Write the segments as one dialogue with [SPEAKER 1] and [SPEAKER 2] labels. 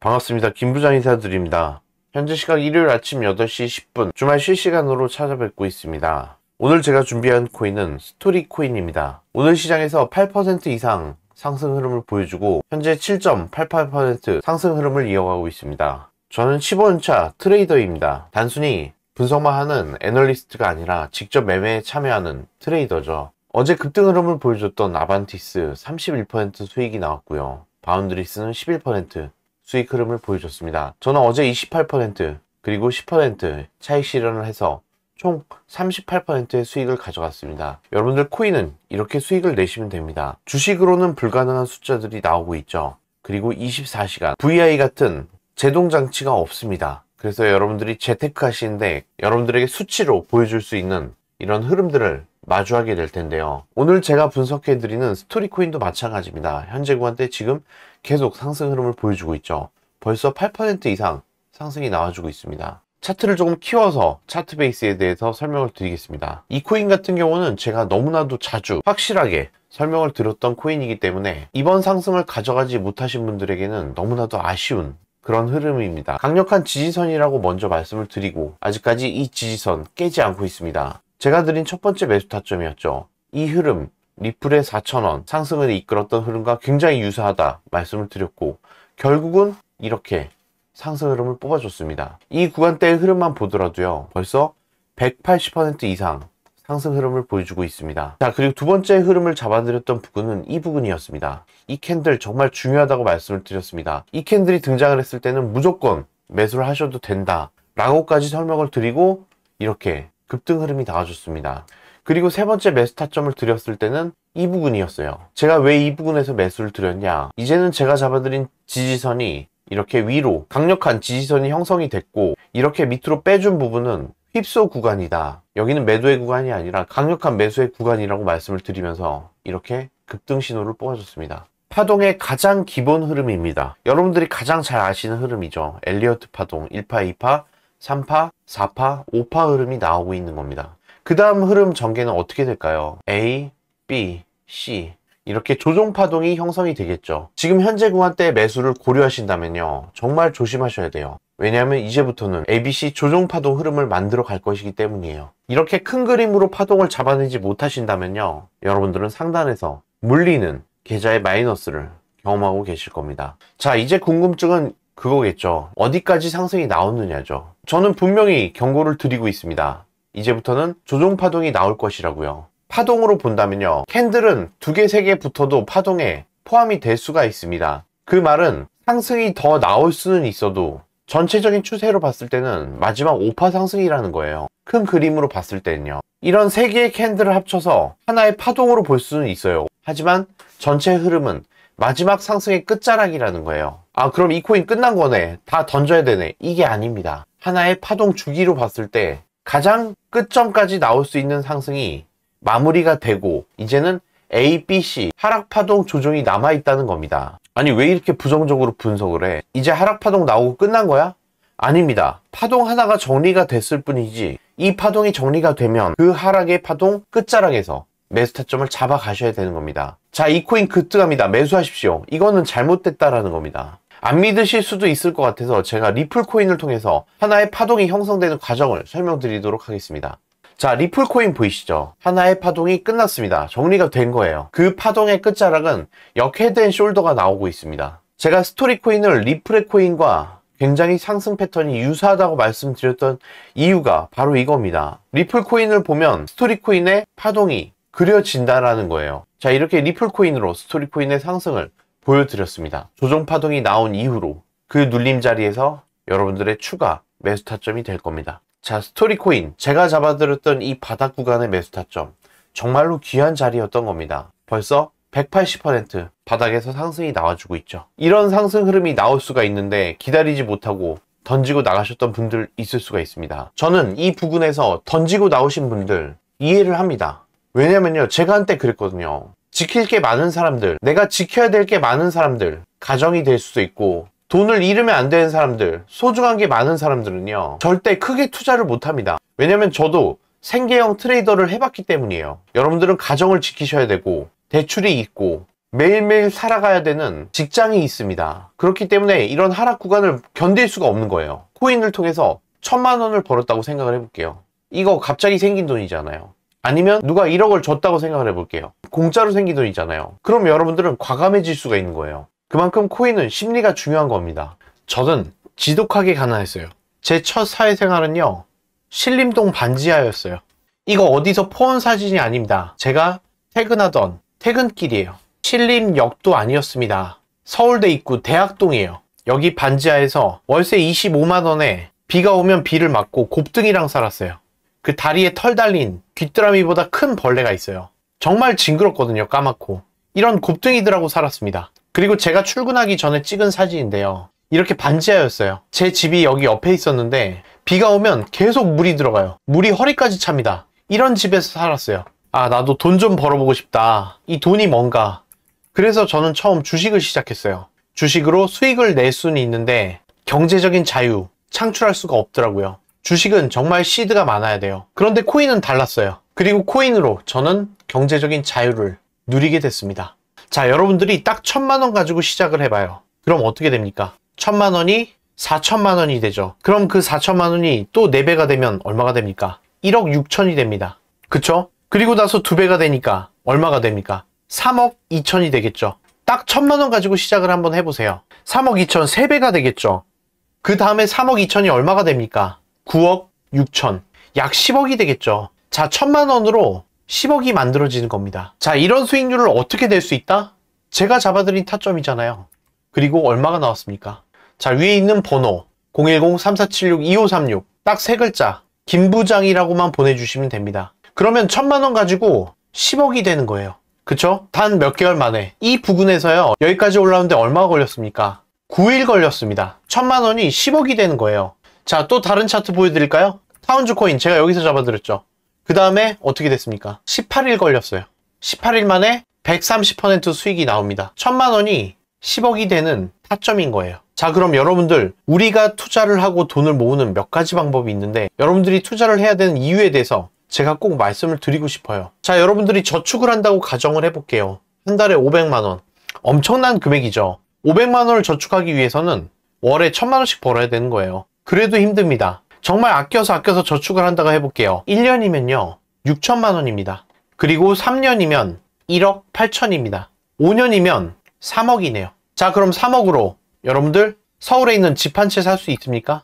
[SPEAKER 1] 반갑습니다. 김부장 인사드립니다. 현재 시각 일요일 아침 8시 10분 주말 실시간으로 찾아뵙고 있습니다. 오늘 제가 준비한 코인은 스토리 코인입니다. 오늘 시장에서 8% 이상 상승 흐름을 보여주고 현재 7.88% 상승 흐름을 이어가고 있습니다. 저는 15년차 트레이더입니다. 단순히 분석만 하는 애널리스트가 아니라 직접 매매에 참여하는 트레이더죠. 어제 급등 흐름을 보여줬던 아반티스 31% 수익이 나왔고요. 바운드리스는 11% 수익 흐름을 보여줬습니다. 저는 어제 28% 그리고 10% 차익 실현을 해서 총 38%의 수익을 가져갔습니다. 여러분들 코인은 이렇게 수익을 내시면 됩니다. 주식으로는 불가능한 숫자들이 나오고 있죠. 그리고 24시간 VI 같은 제동장치가 없습니다. 그래서 여러분들이 재테크 하시는데 여러분들에게 수치로 보여줄 수 있는 이런 흐름들을 마주하게 될 텐데요. 오늘 제가 분석해드리는 스토리 코인도 마찬가지입니다. 현재 구간대 지금 계속 상승 흐름을 보여주고 있죠. 벌써 8% 이상 상승이 나와주고 있습니다. 차트를 조금 키워서 차트 베이스에 대해서 설명을 드리겠습니다. 이 코인 같은 경우는 제가 너무나도 자주 확실하게 설명을 드렸던 코인이기 때문에 이번 상승을 가져가지 못하신 분들에게는 너무나도 아쉬운 그런 흐름입니다. 강력한 지지선이라고 먼저 말씀을 드리고 아직까지 이 지지선 깨지 않고 있습니다. 제가 드린 첫 번째 매수 타점이었죠. 이 흐름 리플의 4,000원 상승을 이끌었던 흐름과 굉장히 유사하다 말씀을 드렸고 결국은 이렇게 상승 흐름을 뽑아줬습니다. 이 구간대의 흐름만 보더라도요 벌써 180% 이상 상승 흐름을 보여주고 있습니다. 자, 그리고 두 번째 흐름을 잡아드렸던 부분은 이 부분이었습니다. 이 캔들 정말 중요하다고 말씀을 드렸습니다. 이 캔들이 등장을 했을 때는 무조건 매수를 하셔도 된다 라고까지 설명을 드리고 이렇게 급등 흐름이 나와줬습니다. 그리고 세 번째 매수 타점을 드렸을 때는 이 부분이었어요. 제가 왜 이 부분에서 매수를 드렸냐, 이제는 제가 잡아드린 지지선이 이렇게 위로 강력한 지지선이 형성이 됐고 이렇게 밑으로 빼준 부분은 휩소 구간이다, 여기는 매도의 구간이 아니라 강력한 매수의 구간이라고 말씀을 드리면서 이렇게 급등 신호를 뽑아줬습니다. 파동의 가장 기본 흐름입니다. 여러분들이 가장 잘 아시는 흐름이죠. 엘리어트 파동 1파, 2파, 3파, 4파, 5파 흐름이 나오고 있는 겁니다. 그 다음 흐름 전개는 어떻게 될까요? A, B, C 이렇게 조종 파동이 형성이 되겠죠. 지금 현재 구간대의 매수를 고려하신다면요 정말 조심하셔야 돼요. 왜냐하면 이제부터는 ABC 조종 파동 흐름을 만들어 갈 것이기 때문이에요. 이렇게 큰 그림으로 파동을 잡아내지 못하신다면요 여러분들은 상단에서 물리는 계좌의 마이너스를 경험하고 계실 겁니다. 자, 이제 궁금증은 그거겠죠. 어디까지 상승이 나오느냐죠. 저는 분명히 경고를 드리고 있습니다. 이제부터는 조종 파동이 나올 것이라고요. 파동으로 본다면요 캔들은 2개, 3개 붙어도 파동에 포함이 될 수가 있습니다. 그 말은 상승이 더 나올 수는 있어도 전체적인 추세로 봤을 때는 마지막 5파 상승이라는 거예요. 큰 그림으로 봤을 때는요. 이런 3개의 캔들을 합쳐서 하나의 파동으로 볼 수는 있어요. 하지만 전체 흐름은 마지막 상승의 끝자락이라는 거예요. 아, 그럼 이 코인 끝난 거네, 다 던져야 되네, 이게 아닙니다. 하나의 파동 주기로 봤을 때 가장 끝점까지 나올 수 있는 상승이 마무리가 되고 이제는 A, B, C 하락파동 조정이 남아있다는 겁니다. 아니, 왜 이렇게 부정적으로 분석을 해? 이제 하락파동 나오고 끝난 거야? 아닙니다. 파동 하나가 정리가 됐을 뿐이지 이 파동이 정리가 되면 그 하락의 파동 끝자락에서 매수 타점을 잡아 가셔야 되는 겁니다. 자, 이 코인 급등합니다. 매수하십시오. 이거는 잘못됐다라는 겁니다. 안 믿으실 수도 있을 것 같아서 제가 리플 코인을 통해서 하나의 파동이 형성되는 과정을 설명드리도록 하겠습니다. 자, 리플 코인 보이시죠? 하나의 파동이 끝났습니다. 정리가 된 거예요. 그 파동의 끝자락은 역헤드앤숄더가 나오고 있습니다. 제가 스토리 코인을 리플의 코인과 굉장히 상승 패턴이 유사하다고 말씀드렸던 이유가 바로 이겁니다. 리플 코인을 보면 스토리 코인의 파동이 그려진다라는 거예요. 자, 이렇게 리플 코인으로 스토리 코인의 상승을 보여드렸습니다. 조정 파동이 나온 이후로 그 눌림 자리에서 여러분들의 추가 매수 타점이 될 겁니다. 자, 스토리 코인 제가 잡아드렸던 이 바닥 구간의 매수 타점 정말로 귀한 자리였던 겁니다. 벌써 180% 바닥에서 상승이 나와주고 있죠. 이런 상승 흐름이 나올 수가 있는데 기다리지 못하고 던지고 나가셨던 분들 있을 수가 있습니다. 저는 이 부분에서 던지고 나오신 분들 이해를 합니다. 왜냐면요 제가 한때 그랬거든요. 지킬 게 많은 사람들, 내가 지켜야 될 게 많은 사람들, 가정이 될 수도 있고 돈을 잃으면 안 되는 사람들, 소중한 게 많은 사람들은요 절대 크게 투자를 못 합니다. 왜냐면 저도 생계형 트레이더를 해봤기 때문이에요. 여러분들은 가정을 지키셔야 되고 대출이 있고 매일매일 살아가야 되는 직장이 있습니다. 그렇기 때문에 이런 하락 구간을 견딜 수가 없는 거예요. 코인을 통해서 1000만 원을 벌었다고 생각을 해볼게요. 이거 갑자기 생긴 돈이잖아요. 아니면 누가 1억을 줬다고 생각을 해볼게요. 공짜로 생긴 돈이잖아요. 그럼 여러분들은 과감해질 수가 있는 거예요. 그만큼 코인은 심리가 중요한 겁니다. 저는 지독하게 가난했어요. 제 첫 사회생활은요, 신림동 반지하였어요. 이거 어디서 포온 사진이 아닙니다. 제가 퇴근하던 퇴근길이에요. 신림역도 아니었습니다. 서울대 입구 대학동이에요. 여기 반지하에서 월세 25만 원에 비가 오면 비를 맞고 곱등이랑 살았어요. 그 다리에 털 달린 귀뚜라미보다 큰 벌레가 있어요. 정말 징그럽거든요. 까맣고. 이런 곱등이들하고 살았습니다. 그리고 제가 출근하기 전에 찍은 사진인데요. 이렇게 반지하였어요. 제 집이 여기 옆에 있었는데 비가 오면 계속 물이 들어가요. 물이 허리까지 찹니다. 이런 집에서 살았어요. 아, 나도 돈 좀 벌어보고 싶다. 이 돈이 뭔가. 그래서 저는 처음 주식을 시작했어요. 주식으로 수익을 낼 수는 있는데 경제적인 자유 창출할 수가 없더라고요. 주식은 정말 시드가 많아야 돼요. 그런데 코인은 달랐어요. 그리고 코인으로 저는 경제적인 자유를 누리게 됐습니다. 자, 여러분들이 딱 1000만 원 가지고 시작을 해봐요. 그럼 어떻게 됩니까? 1000만 원이 4000만 원이 되죠. 그럼 그 4000만 원이 또 4배가 되면 얼마가 됩니까? 1억 6천이 됩니다. 그쵸? 그리고 나서 2배가 되니까 얼마가 됩니까? 3억 2천이 되겠죠. 딱 1000만 원 가지고 시작을 한번 해보세요. 3억 2천 3배가 되겠죠. 그 다음에 3억 2천이 얼마가 됩니까? 9억 6천. 약 10억이 되겠죠. 자, 1000만 원으로 10억이 만들어지는 겁니다. 자, 이런 수익률을 어떻게 낼 수 있다? 제가 잡아드린 타점이잖아요. 그리고 얼마가 나왔습니까? 자, 위에 있는 번호 010-3476-2536 딱 3글자 김부장이라고만 보내주시면 됩니다. 그러면 1000만 원 가지고 10억이 되는 거예요. 그쵸? 단 몇 개월 만에. 이 부근에서요, 여기까지 올라오는데 얼마가 걸렸습니까? 9일 걸렸습니다. 1000만 원이 10억이 되는 거예요. 자, 또 다른 차트 보여드릴까요? 타운즈 코인 제가 여기서 잡아드렸죠. 그 다음에 어떻게 됐습니까? 18일 걸렸어요. 18일 만에 130% 수익이 나옵니다. 1000만 원이 10억이 되는 타점인 거예요. 자, 그럼 여러분들, 우리가 투자를 하고 돈을 모으는 몇 가지 방법이 있는데 여러분들이 투자를 해야 되는 이유에 대해서 제가 꼭 말씀을 드리고 싶어요. 자, 여러분들이 저축을 한다고 가정을 해볼게요. 한 달에 500만 원. 엄청난 금액이죠. 500만 원을 저축하기 위해서는 월에 1000만 원씩 벌어야 되는 거예요. 그래도 힘듭니다. 정말 아껴서 저축을 한다고 해볼게요. 1년이면요 6천만 원입니다. 그리고 3년이면 1억 8천입니다. 5년이면 3억이네요. 자, 그럼 3억으로 여러분들 서울에 있는 집 한 채 살 수 있습니까?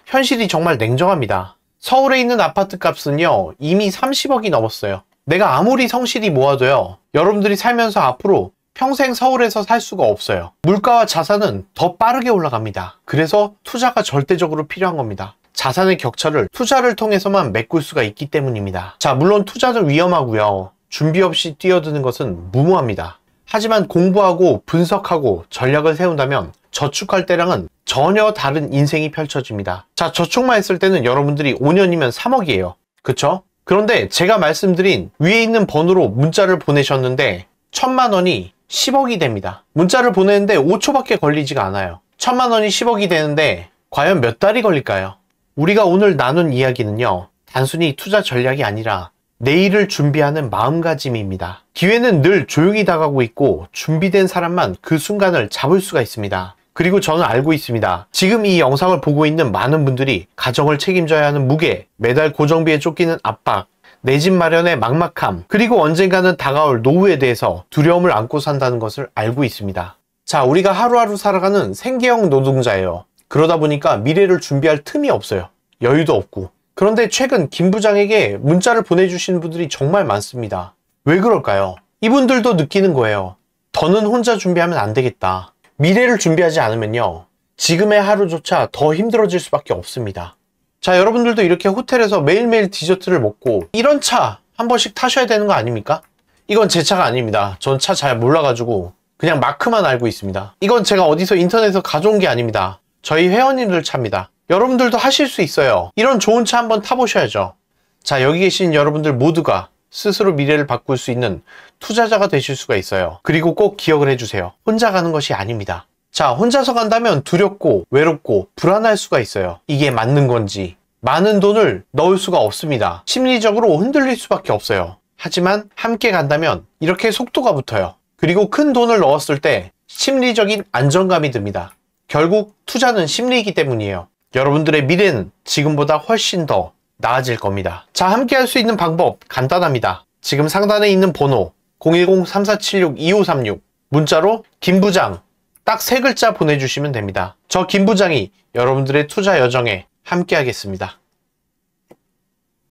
[SPEAKER 1] 현실이 정말 냉정합니다. 서울에 있는 아파트 값은요 이미 30억이 넘었어요. 내가 아무리 성실히 모아도요, 여러분들이 살면서 앞으로 평생 서울에서 살 수가 없어요. 물가와 자산은 더 빠르게 올라갑니다. 그래서 투자가 절대적으로 필요한 겁니다. 자산의 격차를 투자를 통해서만 메꿀 수가 있기 때문입니다. 자, 물론 투자는 위험하고요. 준비 없이 뛰어드는 것은 무모합니다. 하지만 공부하고 분석하고 전략을 세운다면 저축할 때랑은 전혀 다른 인생이 펼쳐집니다. 자, 저축만 했을 때는 여러분들이 5년이면 3억이에요. 그쵸? 그런데 제가 말씀드린 위에 있는 번호로 문자를 보내셨는데 1000만 원이 10억이 됩니다. 문자를 보내는데 5초밖에 걸리지가 않아요. 1000만 원이 10억이 되는데 과연 몇 달이 걸릴까요? 우리가 오늘 나눈 이야기는요, 단순히 투자 전략이 아니라 내일을 준비하는 마음가짐입니다. 기회는 늘 조용히 다가오고 있고 준비된 사람만 그 순간을 잡을 수가 있습니다. 그리고 저는 알고 있습니다. 지금 이 영상을 보고 있는 많은 분들이 가정을 책임져야 하는 무게, 매달 고정비에 쫓기는 압박, 내 집 마련의 막막함, 그리고 언젠가는 다가올 노후에 대해서 두려움을 안고 산다는 것을 알고 있습니다. 자, 우리가 하루하루 살아가는 생계형 노동자예요. 그러다 보니까 미래를 준비할 틈이 없어요. 여유도 없고. 그런데 최근 김 부장에게 문자를 보내주시는 분들이 정말 많습니다. 왜 그럴까요? 이분들도 느끼는 거예요. 더는 혼자 준비하면 안 되겠다. 미래를 준비하지 않으면요, 지금의 하루조차 더 힘들어질 수밖에 없습니다. 자, 여러분들도 이렇게 호텔에서 매일매일 디저트를 먹고 이런 차 한 번씩 타셔야 되는 거 아닙니까? 이건 제 차가 아닙니다. 전 차 잘 몰라가지고 그냥 마크만 알고 있습니다. 이건 제가 어디서 인터넷에서 가져온 게 아닙니다. 저희 회원님들 차입니다. 여러분들도 하실 수 있어요. 이런 좋은 차 한번 타보셔야죠. 자, 여기 계신 여러분들 모두가 스스로 미래를 바꿀 수 있는 투자자가 되실 수가 있어요. 그리고 꼭 기억을 해주세요. 혼자 가는 것이 아닙니다. 자, 혼자서 간다면 두렵고 외롭고 불안할 수가 있어요. 이게 맞는 건지. 많은 돈을 넣을 수가 없습니다. 심리적으로 흔들릴 수밖에 없어요. 하지만 함께 간다면 이렇게 속도가 붙어요. 그리고 큰 돈을 넣었을 때 심리적인 안정감이 듭니다. 결국 투자는 심리이기 때문이에요. 여러분들의 미래는 지금보다 훨씬 더 나아질 겁니다. 자, 함께 할 수 있는 방법 간단합니다. 지금 상단에 있는 번호 010-3476-2536 문자로 김부장 딱 3글자 보내주시면 됩니다. 저 김부장이 여러분들의 투자 여정에 함께 하겠습니다.